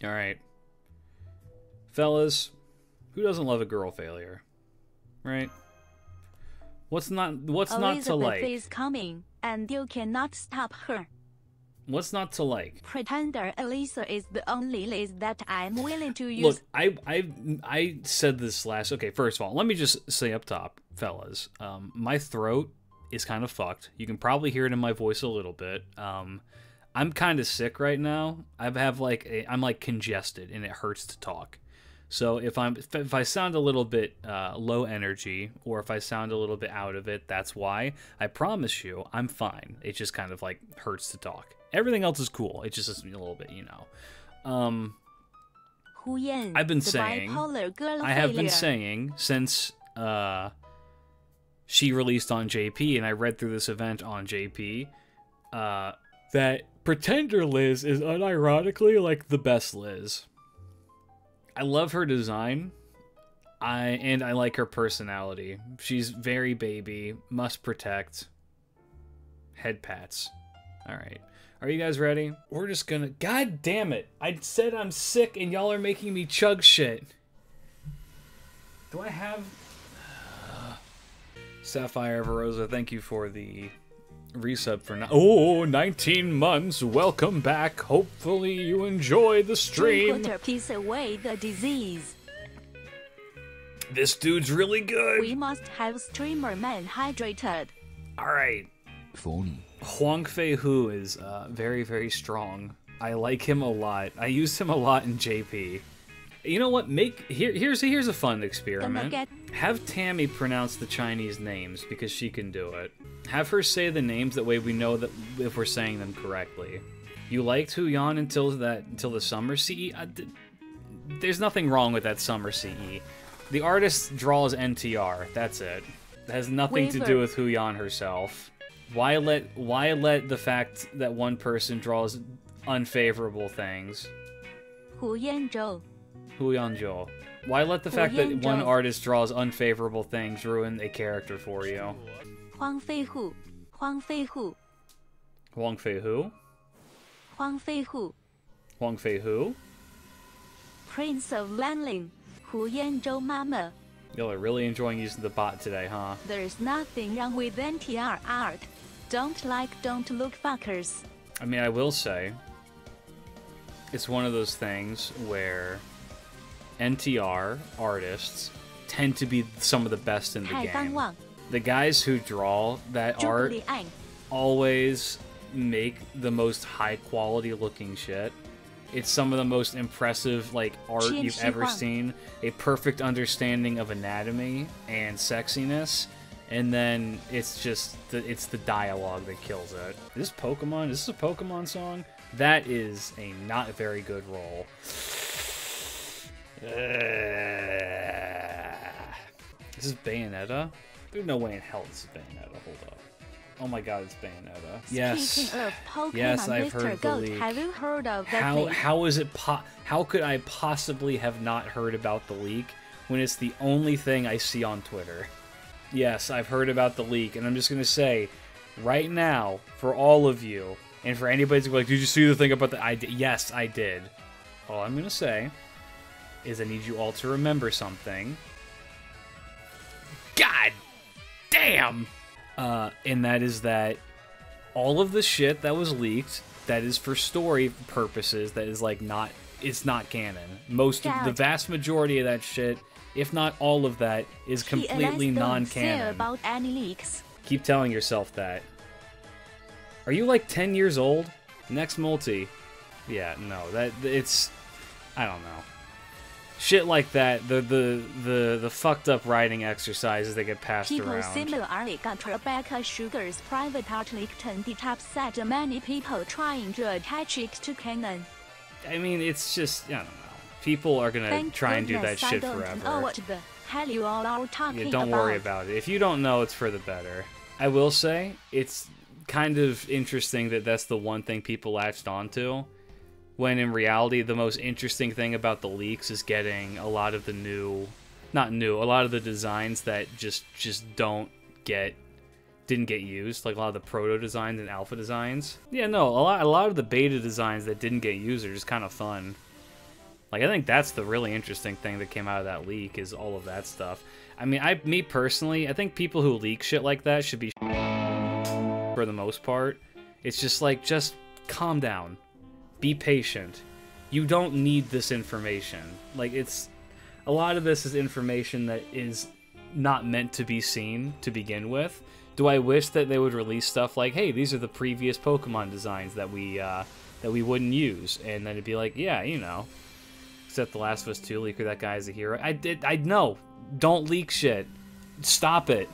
All right. Fellas, who doesn't love a girl failure? Right? What's not to Elizabeth like? is coming, and you cannot stop her. What's not to like? Pretender Elisa is the only Liz that I'm willing to use. Look, I said this last. Okay, first of all, let me just say up top, fellas, my throat is kind of fucked. You can probably hear it in my voice a little bit. I'm kind of sick right now. I'm like congested and it hurts to talk. So if I sound a little bit low energy, or if I sound a little bit out of it, that's why. I promise you, I'm fine. It just kind of like hurts to talk. Everything else is cool. It just is a little bit, you know. Huyan, I've been the saying, bipolar girl I have been failure. saying since she released on JP, and I read through this event on JP, that Pretender Liz is unironically like the best Liz. I love her design, I like her personality. She's very baby, must protect, head pats. All right. Are you guys ready? We're just gonna... God damn it! I said I'm sick and y'all are making me chug shit. Do I have... Sapphire Verosa, thank you for the resub for... 19 months! Welcome back! Hopefully you enjoy the stream! Three-quarter piece away the disease. This dude's really good! We must have streamer man hydrated. Alright. Phony. Huang Fei Hu is very, very strong. I like him a lot. I used him a lot in JP. You know what? Here's a fun experiment. Have Tammy pronounce the Chinese names because she can do it. Have her say the names, that way we know that if we're saying them correctly. You liked Huyan until the summer CE? There's nothing wrong with that summer CE. The artist draws NTR. That's it. It has nothing to do with Huyan herself. Why let the fact that one person draws unfavorable things? Huyan Zhou. Huyan Zhou. Why let the fact that one artist draws unfavorable things ruin a character for you? Huang Fei Hu. Huang Fei Hu. Huang Fei Hu? Huang Fei Hu. Huang Fei Hu? Prince of Lanling. Huyan Zhou Mama. Y'all are really enjoying using the bot today, huh? There's nothing wrong with NTR art. Don't look fuckers. I mean, I will say, it's one of those things where NTR artists tend to be some of the best in the game. The guys who draw that art always make the most high quality looking shit. It's some of the most impressive art you've ever seen. A perfect understanding of anatomy and sexiness. And then it's just it's the dialogue that kills it. Is this Pokemon? Is this a Pokemon song? That is a not very good roll. This is Bayonetta? There's no way in hell this is Bayonetta. Hold up. Oh my god, it's Bayonetta. Yes. Of Pokemon, yes, I've Mr. heard Goat, the leak. have you heard of that How could I possibly have not heard about the leak when it's the only thing I see on Twitter? Yes, I've heard about the leak, and I'm just gonna say, right now, for all of you, and for anybody to be like, did you see the thing about the... Yes, I did. All I'm gonna say is I need you all to remember something. God damn! And that is that all of the shit that was leaked, that is for story purposes, that is it's not canon. The vast majority of that shit, if not all of that, is completely non-canon. About any leaks. Keep telling yourself that. Are you like 10 years old? Next multi. Yeah, no, it's... I don't know. Shit like that, the fucked up writing exercises that get passed around. People similarly got Rebecca Sugar's private art leaked and it upset many people trying to attach it to canon. I mean, it's just, I don't know. People are gonna try and do that shit forever. I don't know what the hell you all are talking about. Don't worry about it. If you don't know, it's for the better. I will say, it's kind of interesting that that's the one thing people latched onto, when in reality, the most interesting thing about the leaks is getting a lot of the a lot of the designs that just didn't get used, like a lot of the proto designs and alpha designs. Yeah, no, a lot of the beta designs that didn't get used are just kind of fun. Like, I think that's the really interesting thing that came out of that leak, is all of that stuff. I mean, me personally, I think people who leak shit like that should be for the most part. It's just like, just calm down. Be patient. You don't need this information. Like, it's... A lot of this is information that is not meant to be seen to begin with. Do I wish that they would release stuff like, hey, these are the previous Pokemon designs that we wouldn't use, and then it'd be like, yeah, you know, except The Last of Us 2 leaker, that guy's a hero. I know, don't leak shit, stop it,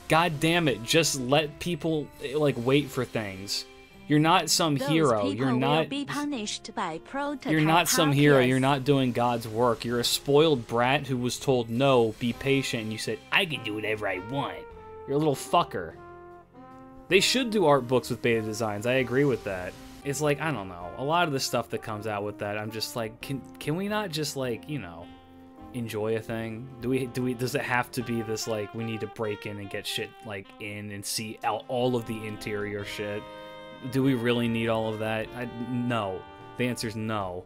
god damn it, just let people like wait for things. You're not some hero. You're not. You're not some hero. You're not doing God's work. You're a spoiled brat who was told no, be patient, and you said, I can do whatever I want. You're a little fucker. They should do art books with beta designs. I agree with that. It's like, I don't know. A lot of the stuff that comes out with that, I'm just like, can we not just, like, you know, enjoy a thing? Does it have to be this, like, we need to break in and get shit, like, in and see all of the interior shit? Do we really need all of that? No. The answer's no.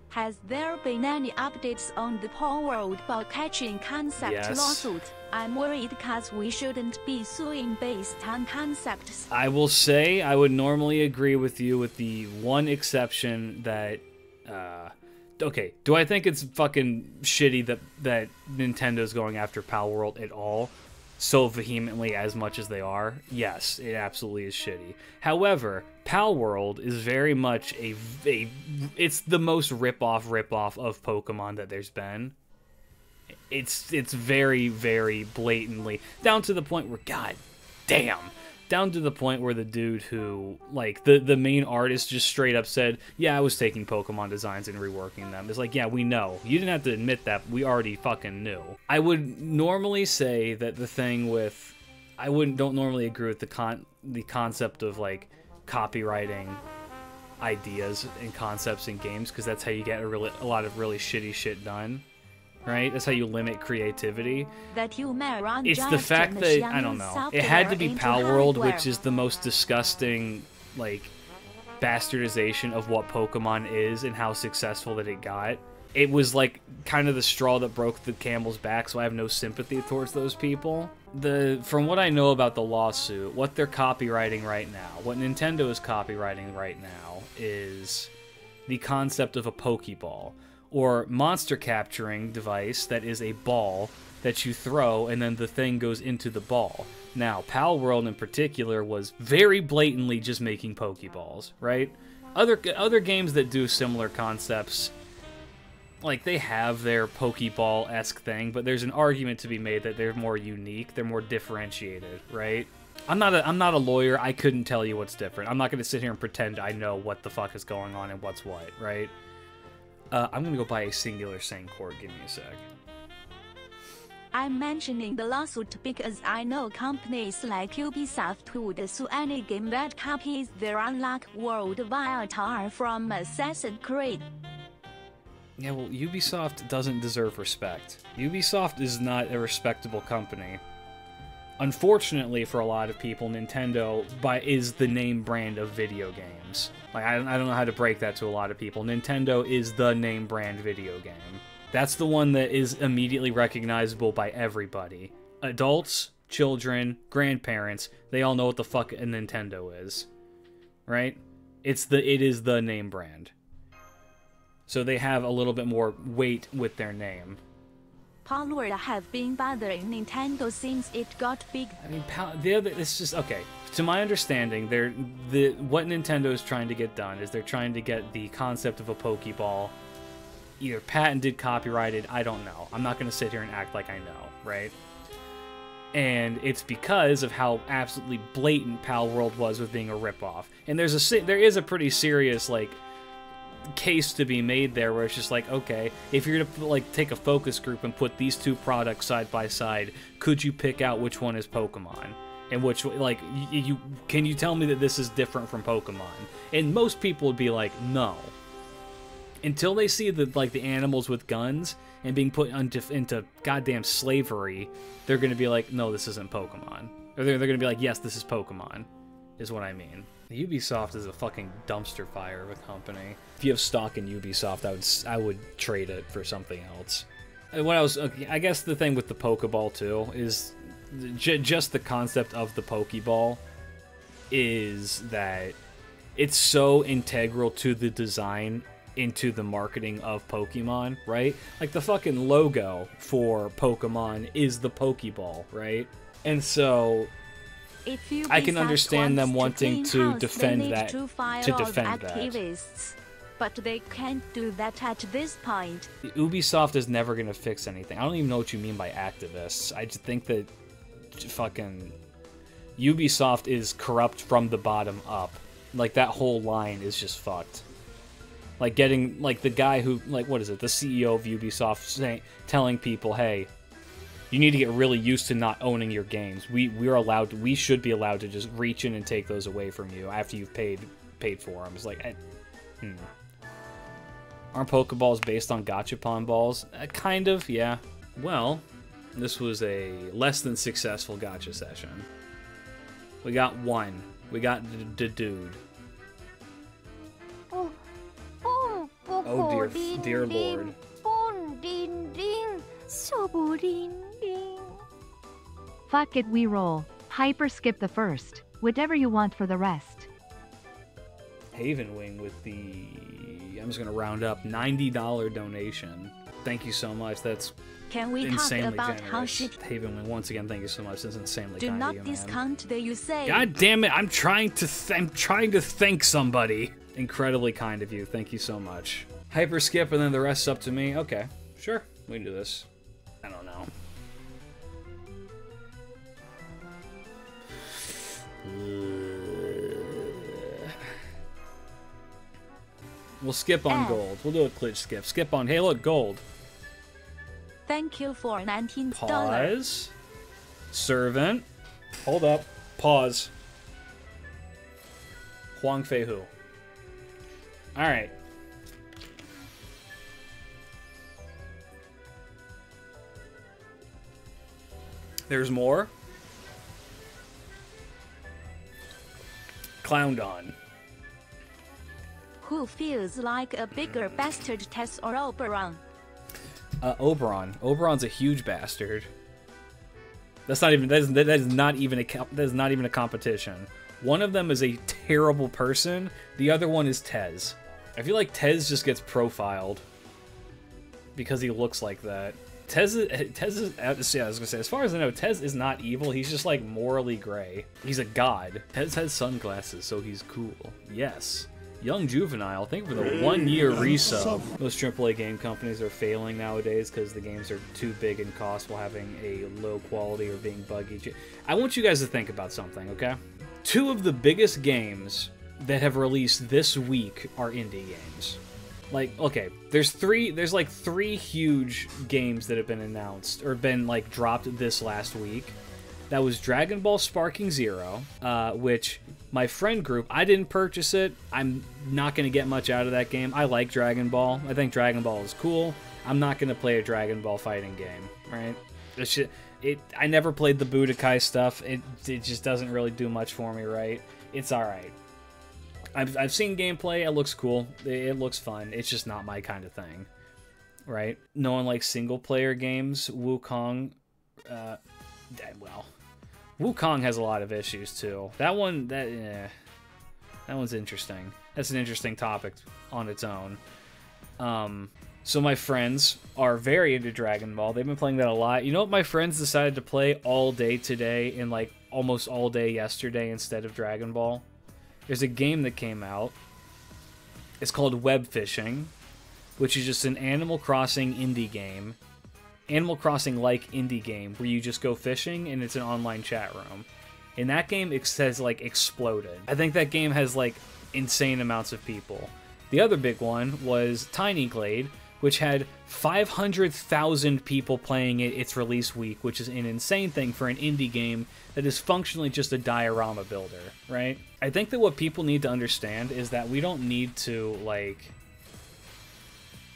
Has there been any updates on the Paul World bug catching concept lawsuit? I'm worried because we shouldn't be suing based on concepts. I will say I would normally agree with you with the one exception that... okay, do I think it's fucking shitty that Nintendo's going after Pal World at all? So vehemently as much as they are? Yes, it absolutely is shitty. However, Pal World is very much it's the most rip-off of Pokemon that there's been. It's very, very blatantly, down to the point where, god damn, down to the point where the dude who, like, the main artist just straight up said, yeah, I was taking Pokemon designs and reworking them. It's like, yeah, we know. You didn't have to admit that. We already fucking knew. I would normally say that the thing with... don't normally agree with the concept of, like, copywriting ideas and concepts in games, because that's how you get a lot of really shitty shit done. Right? That's how you limit creativity. It's the fact that, I don't know, it had to be Pal World, which is the most disgusting, like, bastardization of what Pokemon is and how successful that it got. It was, like, kind of the straw that broke the camel's back, so I have no sympathy towards those people. From what I know about the lawsuit, what they're copywriting right now, what Nintendo is copywriting right now, is the concept of a Pokeball, or monster capturing device that is a ball that you throw and then the thing goes into the ball. Now, Pal World in particular was very blatantly just making Pokeballs, right? Other games that do similar concepts, like, they have their Pokeball-esque thing, but there's an argument to be made that they're more unique, they're more differentiated, right? I'm not a lawyer, I couldn't tell you what's different. I'm not going to sit here and pretend I know what the fuck is going on and what's what, right? I'm gonna go buy a singular Sane cord. Give me a sec. I'm mentioning the lawsuit because I know companies like Ubisoft would sue any game that copies their unlocked world avatar from Assassin's Creed. Yeah, well, Ubisoft doesn't deserve respect. Ubisoft is not a respectable company. Unfortunately for a lot of people, Nintendo is the name brand of video games. Like, I don't know how to break that to a lot of people. Nintendo is the name brand video game. That's the one that is immediately recognizable by everybody. Adults, children, grandparents, they all know what the fuck a Nintendo is. Right? It is the name brand. So they have a little bit more weight with their name. Pal World have been bothering Nintendo since it got big. I mean, it's just, okay. To my understanding, what Nintendo is trying to get done is they're trying to get the concept of a Pokeball either patented, copyrighted, I don't know. I'm not going to sit here and act like I know, right? And it's because of how absolutely blatant Pal World was with being a ripoff. And there is a pretty serious, like, case to be made there where it's just like, okay, if you're gonna, like, take a focus group and put these two products side by side, could you pick out which one is Pokemon? And which, like, can you tell me that this is different from Pokemon? And most people would be like, no. Until they see the animals with guns and being put into goddamn slavery, they're gonna be like, no, this isn't Pokemon. Or they're gonna be like, yes, this is Pokemon, is what I mean. Ubisoft is a fucking dumpster fire of a company. If you have stock in Ubisoft, I would trade it for something else. And I guess the thing with the Pokeball too is just the concept of the Pokeball is that it's so integral to the design, into the marketing of Pokemon, right? Like the fucking logo for Pokemon is the Pokeball, right? And so I can understand them wanting to defend that, but they can't do that at this point. Ubisoft is never going to fix anything. I don't even know what you mean by activists. I just think that fucking Ubisoft is corrupt from the bottom up. Like, that whole line is just fucked. Like, getting, like, the guy who, like, what is it, the CEO of Ubisoft telling people, hey, you need to get really used to not owning your games. We should be allowed to just reach in and take those away from you after you've paid for them. It's like, Aren't Pokeballs based on Gachapon balls? Kind of, yeah. Well, this was a less than successful gacha session. We got one. We got the dude. Oh dear lord. Fuck it, we roll. Hyper skip the first. Whatever you want for the rest. Havenwing with the, I'm just gonna round up, $90 donation. Thank you so much. That's Can we insanely talk about generous. how shit? Havenwing, once again, thank you so much. That's insanely Do kind not of you, discount the you say. God damn it! I'm trying to thank somebody. Incredibly kind of you. Thank you so much. Hyper skip and then the rest's up to me. Okay, sure, we can do this. I don't know. We'll skip on gold. We'll do a Klidge skip. Skip on. Hey, look, gold. Thank you for $19. Pause. Servant. Hold up. Pause. Huang Fei Hu. Alright. There's more. Clown-Don. Who feels like a bigger bastard, Tess or Oberon? Oberon. Oberon's a huge bastard. That's not even. That is not even a competition. One of them is a terrible person. The other one is Tez. I feel like Tez just gets profiled because he looks like that. Tez is. Yeah, I was gonna say. As far as I know, Tez is not evil. He's just like morally gray. He's a god. Tez has sunglasses, so he's cool. Yes. Young Juvenile, thank you for the 1 year resub. Most AAA game companies are failing nowadays because the games are too big in cost while having a low quality or being buggy. I want you guys to think about something, okay? Two of the biggest games that have released this week are indie games. Like, okay, there's like three huge games that have been announced or been like dropped this last week. That was Dragon Ball Sparking Zero, which my friend group, I didn't purchase it. I'm not going to get much out of that game. I like Dragon Ball. I think Dragon Ball is cool. I'm not going to play a Dragon Ball fighting game, right? I never played the Budokai stuff. It just doesn't really do much for me, right? It's alright. I've seen gameplay. It looks cool. It looks fun. It's just not my kind of thing, right? No one likes single-player games. Wukong, well, Wukong has a lot of issues too. That one's interesting. That's an interesting topic on its own. So my friends are very into Dragon Ball. They've been playing that a lot. You know what my friends decided to play all day today and like almost all day yesterday instead of Dragon Ball? There's a game that came out. It's called Web Fishing, which is just an Animal Crossing indie game. Animal Crossing-like indie game where you just go fishing and it's an online chat room. In that game, it says, like, exploded. I think that game has, like, insane amounts of people. The other big one was Tiny Glade, which had 500,000 people playing it its release week, which is an insane thing for an indie game that is functionally just a diorama builder, right? I think that what people need to understand is that we don't need to, like...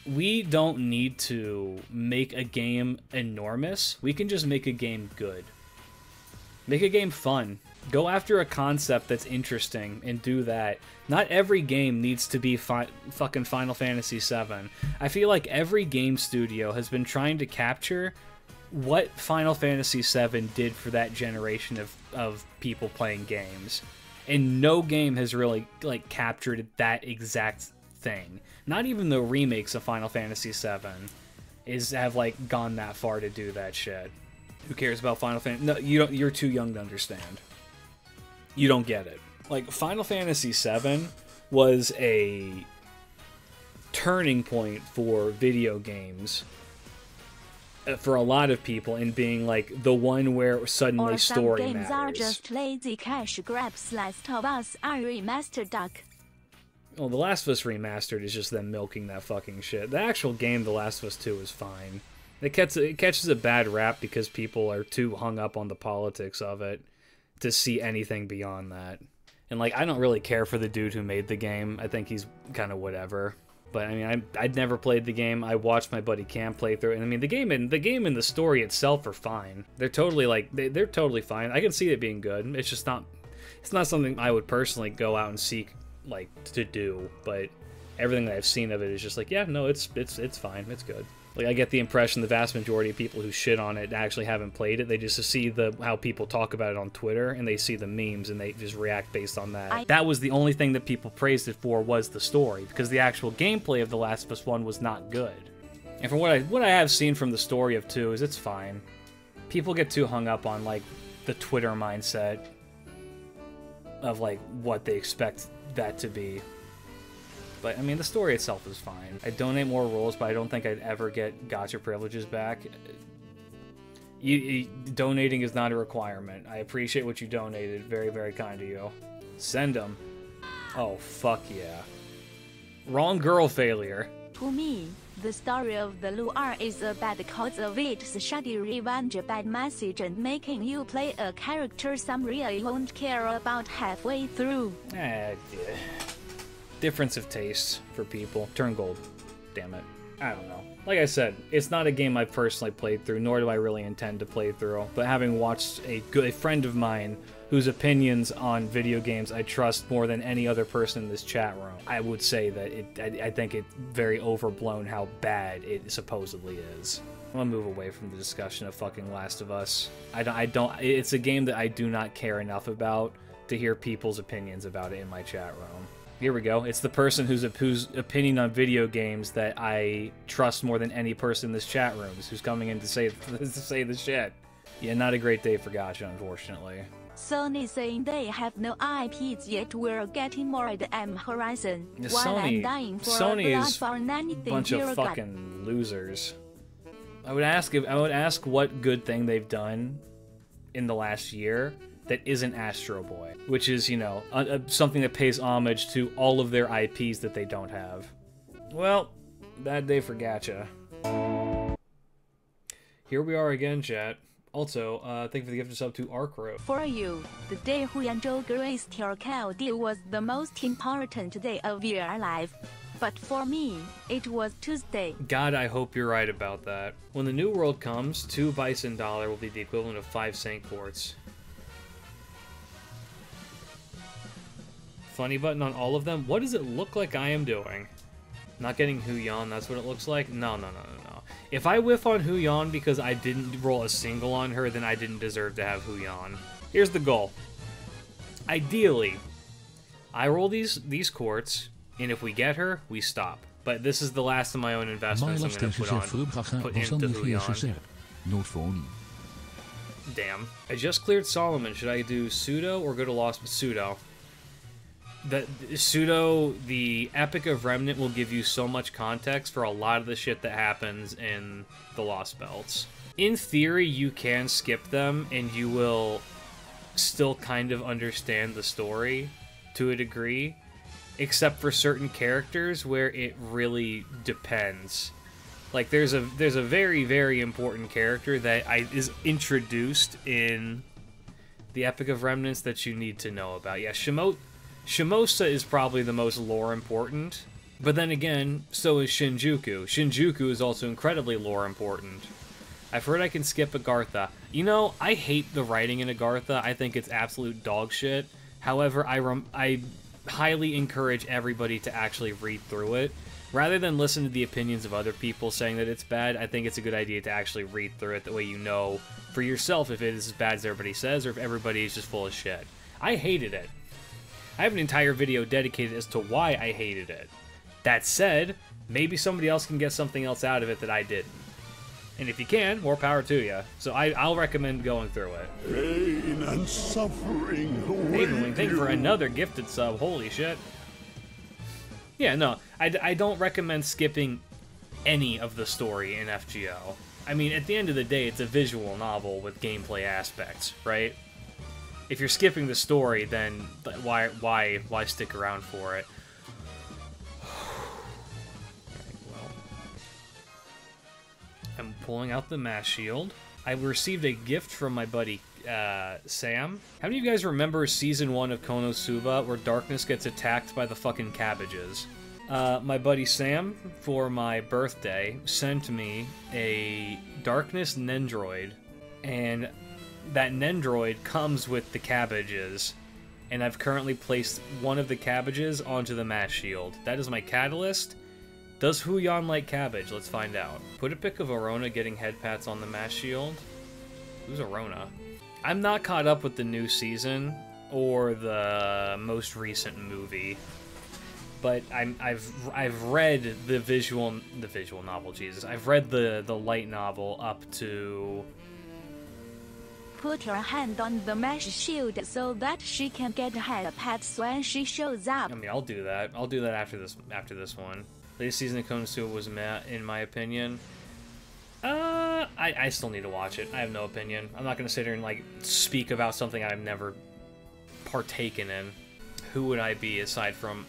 We don't need to make a game enormous. We can just make a game good. Make a game fun. Go after a concept that's interesting and do that. Not every game needs to be fucking Final Fantasy VII. I feel like every game studio has been trying to capture what Final Fantasy VII did for that generation of people playing games. And no game has really like captured that exact thing. Not even the remakes of Final Fantasy VII have like gone that far to do that shit. Who cares about Final Fantasy? No, you're too young to understand. You don't get it. Like, Final Fantasy VII was a turning point for video games for a lot of people, in being like the one where suddenly story matters. Or some games are just lazy cash grabs. Last of Us are remastered duck. Well, The Last of Us Remastered is just them milking that fucking shit. The actual game, The Last of Us 2, is fine. It catches a bad rap because people are too hung up on the politics of it to see anything beyond that. And, like, I don't really care for the dude who made the game. I think he's kind of whatever. But, I mean, I'd never played the game. I watched my buddy Cam play through it. And, I mean, the game and the story itself are fine. They're totally, like, they're totally fine. I can see it being good. It's just not... It's not something I would personally go out and seek, like, to do. But everything that I've seen of it is just like, yeah, no, it's fine. It's good. Like, I get the impression the vast majority of people who shit on it actually haven't played it. They just see how people talk about it on Twitter, and they see the memes, and they just react based on that. That was the only thing that people praised it for, was the story, because the actual gameplay of The Last of Us 1 was not good. And from what I have seen from the story of 2 is it's fine. People get too hung up on, like, the Twitter mindset of, like, what they expect that to be. But, I mean, the story itself is fine. I donate more rolls, but I don't think I'd ever get gacha privileges back. Donating is not a requirement. I appreciate what you donated. Very, very kind of you. Send them. Oh, fuck yeah. Wrong girl failure. To me, the story of the lure is about because of its shady revenge, bad message, and making you play a character some really won't care about halfway through. Difference of taste for people. Turn gold. Damn it. I don't know. Like I said, it's not a game I've personally played through, nor do I really intend to play through. But having watched a friend of mine whose opinions on video games I trust more than any other person in this chat room, I would say that I think it's very overblown how bad it supposedly is. I'm gonna move away from the discussion of fucking Last of Us. It's a game that I do not care enough about to hear people's opinions about it in my chat room. Here we go. It's the person whose opinion on video games that I trust more than any person in this chat room who's coming in to say the shit. Yeah, not a great day for gacha, unfortunately. Sony saying they have no IPs yet. We're getting more at M Horizon. Yeah, while I'm dying for Sony a is a bunch of fucking losers. I would ask what good thing they've done in the last year that isn't Astro Boy, which is, you know, something that pays homage to all of their IPs that they don't have. Well, bad day for gacha. Here we are again, chat. Also, thank you for the gift of sub to Arcro. For you, the day Huyan graced your Chaldea was the most important day of your life. But for me, it was Tuesday. God, I hope you're right about that. When the new world comes, 2 Bison Dollar will be the equivalent of 5 Saint Quartz. Funny button on all of them? What does it look like I am doing? Not getting Huyan, that's what it looks like? No. If I whiff on Huyan because I didn't roll a single on her, then I didn't deserve to have Huyan. Here's the goal. Ideally, I roll these quartz, and if we get her, we stop. But this is the last of my own investments I'm going to put into Huyan. Damn. I just cleared Solomon. Should I do Pseudo or go to Lost Pseudo? The Epic of Remnant will give you so much context for a lot of the shit that happens in the Lost Belts. In theory, you can skip them, and you will still kind of understand the story to a degree, except for certain characters where it really depends. Like, there's a very, very important character that is introduced in the Epic of Remnants that you need to know about. Yeah, Shimosa is probably the most lore important, but then again, so is Shinjuku. Shinjuku is also incredibly lore important. I've heard I can skip Agartha. You know, I hate the writing in Agartha. I think it's absolute dog shit. However, I highly encourage everybody to actually read through it. Rather than listen to the opinions of other people saying that it's bad, I think it's a good idea to actually read through it. That way you know for yourself if it is as bad as everybody says or if everybody is just full of shit. I hated it. I have an entire video dedicated as to why I hated it. That said, maybe somebody else can get something else out of it that I didn't. And if you can, more power to you. So I'll recommend going through it. Pain and suffering Havenwing, thank you for another gifted sub. Holy shit. Yeah, no, I don't recommend skipping any of the story in FGO. I mean, at the end of the day, it's a visual novel with gameplay aspects, right? If you're skipping the story, then why stick around for it? Well, I'm pulling out the mass shield. I received a gift from my buddy Sam. How many of you guys remember Season 1 of Konosuba where Darkness gets attacked by the fucking cabbages? My buddy Sam, for my birthday, sent me a Darkness Nendroid, and that Nendroid comes with the cabbages, and I've currently placed one of the cabbages onto the mass shield. That is my catalyst. Does Huyan like cabbage? Let's find out. Put a pic of Arona getting head pats on the mass shield. Who's Arona? I'm not caught up with the new season or the most recent movie, but I've read the visual novel. Jesus, I've read the light novel up to. Put your hand on the mesh shield so that she can get head pats when she shows up. I mean, I'll do that. I'll do that after this one. Latest season of Konosuba was meh, in my opinion. I still need to watch it. I have no opinion. I'm not gonna sit here and like speak about something I've never partaken in. Who would I be aside from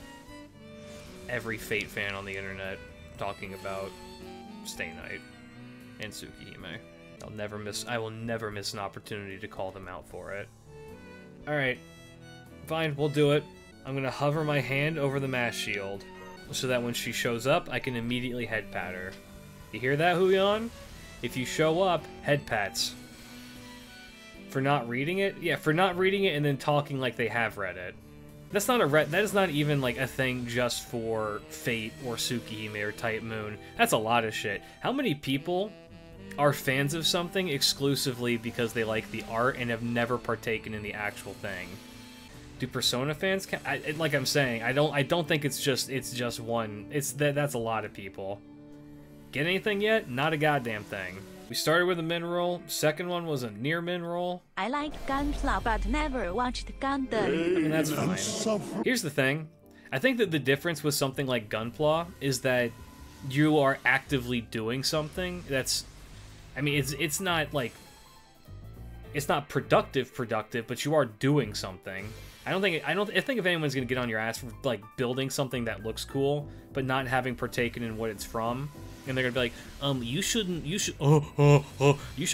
every Fate fan on the internet talking about Stay Night and Tsukihime? I will never miss an opportunity to call them out for it. Alright. Fine, we'll do it. I'm gonna hover my hand over the mass shield so that when she shows up, I can immediately head pat her. You hear that, Huyan? If you show up, head pats. For not reading it? Yeah, for not reading it and then talking like they have read it. That's not that is not even like a thing just for Fate or Tsukihime or Type Moon. That's a lot of shit. How many people are fans of something exclusively because they like the art and have never partaken in the actual thing? Do Persona fans like I'm saying, I don't think it's just one. That's a lot of people. Get anything yet? Not a goddamn thing. We started with a min roll. Second one was a near min roll. I like Gunpla but never watched Gundam. I mean, that's fine. Here's the thing. I think that the difference with something like Gunpla is that you are actively doing something that's, I mean, it's not like, it's not productive, but you are doing something. I think if anyone's gonna get on your ass for like building something that looks cool, but not having partaken in what it's from, and they're gonna be like, you should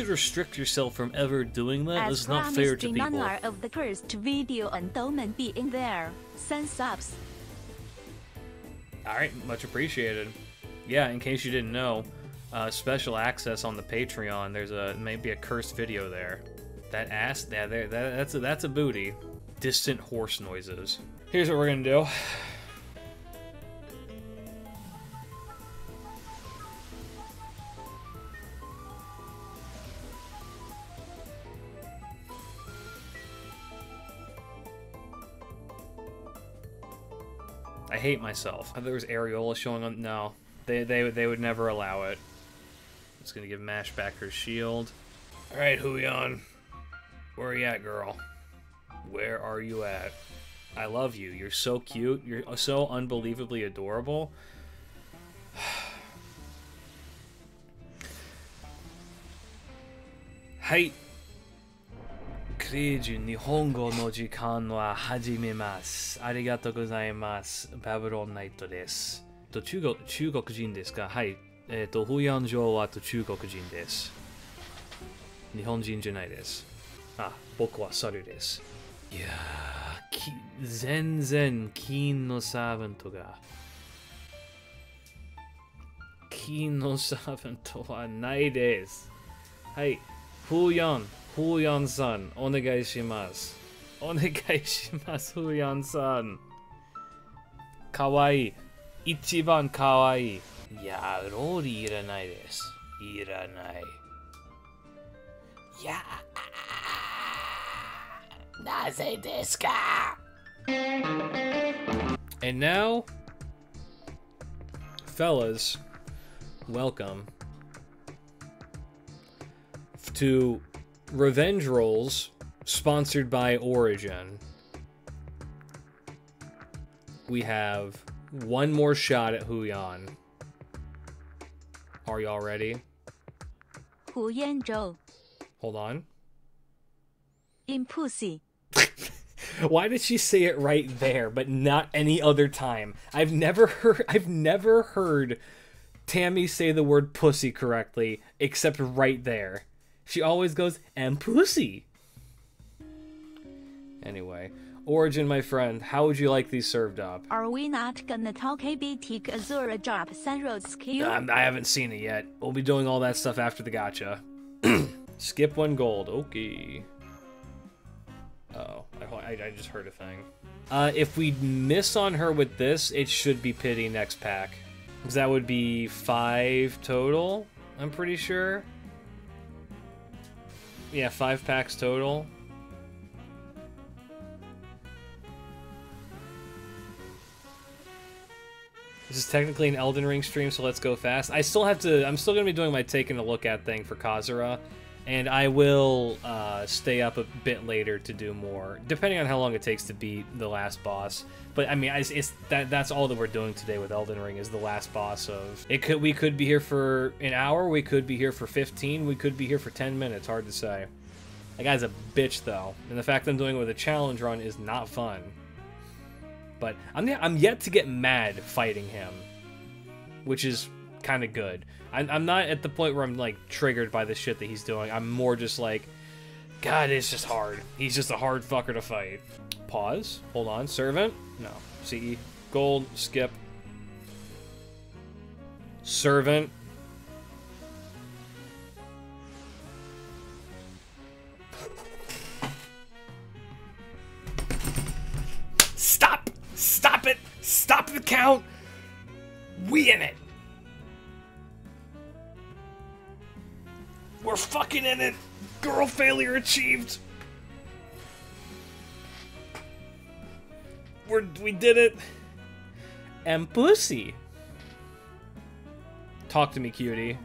restrict yourself from ever doing that. This is not fair to people. As of the first video endowment be in there. Send subs. Alright, much appreciated. Yeah, in case you didn't know, special access on the Patreon, there's maybe a cursed video there. That ass, yeah, that's a booty. Distant horse noises. Here's what we're gonna do. I hate myself. There was areola showing on. No, they would never allow it. Just gonna give Mash back her shield. All right, Huyan, where are you at, girl? Where are you at? I love you. You're so cute. You're so unbelievably adorable. Hi. Klidge, Nihongo no jikan wa hajimemasu. Arigatou gozaimasu. Babylon Night desu. 中国人ですか? はい。Huyan Zhou wa 中国人です。日本人じゃないです。あ、僕は猿です。いやー、全然金のサーバントが。金のサーバントはないです。Hey, Huyan-san, onegai shimasu. Onegai shimasu, Huyan-san. Kawaii. Ichiban kawaii. Ya, rori iranai desu. Iranai. Ya. Naze desu ka? And now, fellas, welcome to Revenge Rolls, sponsored by Origin. We have one more shot at Huyan. Are y'all ready? Huyan Hold on. in pussy. Why did she say it right there, but not any other time? I've never heard Tammy say the word pussy correctly, except right there. She always goes, and pussy. Anyway, Origin, my friend, how would you like these served up? Are we not gonna talk ABT Azura drop Sunroad skill? I haven't seen it yet. We'll be doing all that stuff after the gacha. Skip 1 gold. Okay. Oh, I just heard a thing. If we miss on her with this, it should be pity next pack. Because that would be 5 total, I'm pretty sure. Yeah, 5 packs total. This is technically an Elden Ring stream, so let's go fast. I'm still gonna be doing my taking a look at thing for Kazura, and I will stay up a bit later to do more, depending on how long it takes to beat the last boss. But I mean, that's all that we're doing today with Elden Ring is the last boss of it. We could be here for an hour, we could be here for 15, we could be here for 10 minutes. Hard to say. That guy's a bitch though, and the fact that I'm doing it with a challenge run is not fun. But I'm yet to get mad fighting him, which is kind of good. I'm not at the point where I'm like triggered by the shit that he's doing. I'm more just like, God, it's just hard. He's just a hard fucker to fight. Pause. Hold on. Servant. No. CE. Gold. Skip. Servant. Stop! Stop it! Stop the count! We in it! We're fucking in it! Girl failure achieved! We did it! And pussy! Talk to me, cutie.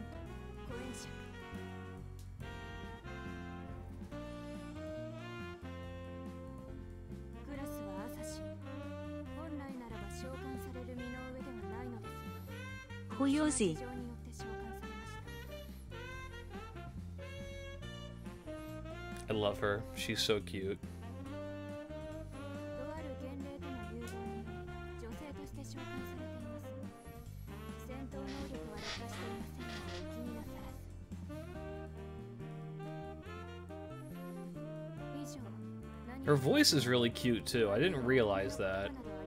Huyuzi. I love her. She's so cute. Her voice is really cute too. I didn't realize that.